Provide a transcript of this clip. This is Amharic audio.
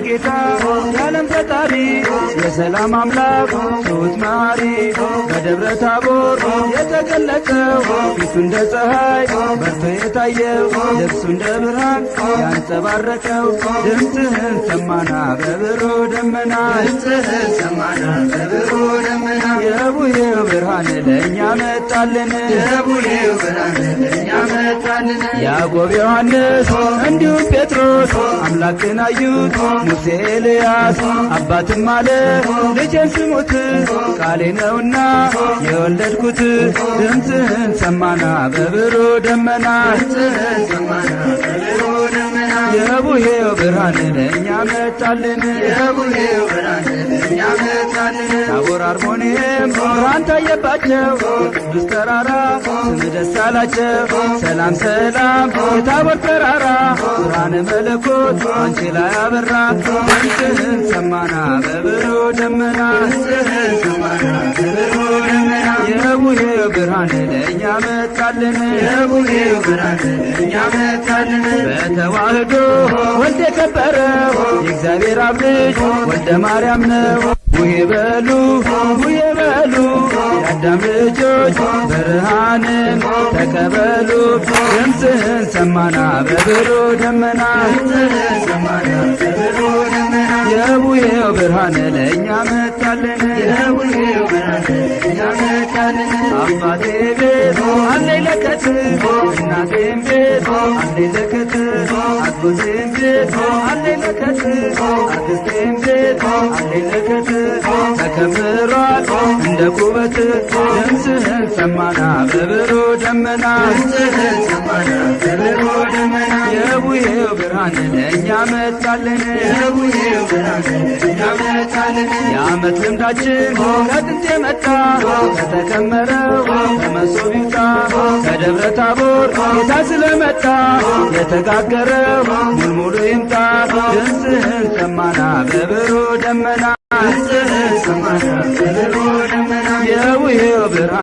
ጌታ የዓለም ፈጣሪ የሰላም አምላክ ትሑት መሐሪ በደብረ ታቦር የተገለጸው ፊቱ እንደ ፀሐይ በርቶ የታየው ልብሱ እንደ ብርሃን ያንጸባረቀው ድምፅህን ሰማና በብሩህ ደመና የቡሄው ብርሃን ለእኛ መጣልን ያዕቆብ ዮሐንስ እንዲሁም ጴጥሮስ አምላክን አዩት ሙሴ ኤልያስ አባትም አለ ልጄን ስሙት ቃሌ ነውና የወለድኩት ድምፅህን ሰማና በብሩህ ደመና የቡሄው ብርሃን ለእኛ መጣልን ታቦር አርሞንኤም ብርሃን ታየባቸው ቅዱስ ተራራ ስም ደስ አላቸው ሰላም ሰላም የታቦር ተራራ ብርሃነ መለኮት አንቺ ላይ አበራ ድምፅህን ሰማና በብሩህ ደመና የቡሄው ብርሃን ለእኛ መጣልን በተዋህዶ ወልድ የከበረው የእግዚአብሔር አብ ልጅ ወልደ ማርያም ነው። ቡሄ በሉ ቡሄ በሉ የአዳም ልጆች ብርሃንን ተቀበሉ ድምፅህን ሰማና በብሩህ ደመና የቡሄው ብርሃን ለእኛ መጣልን አባቴ ቤት አለኝ ለከት እናቴም ቤት አለኝ ለከት አጎቴም ቤት አለኝ ለከት አክስቴም ቤት አለኝ ለከት ተከምሯል እንደ ኩበት ድምፅህን ሰማና በብሩህ ደመና የቡሄው ብርሃን ለእኛ መጣልን የዓመት ልምዳችን ከጥንት የመጣ ከተከመረው ከመሶብ ይውጣ ከደብረ ታቦር ጌታ ስለመጣ የተጋገረው ሙልሙሉ ይምጣ ድምፅህን ሰማና በብሩህ ደመና የቡሄው ብርሃን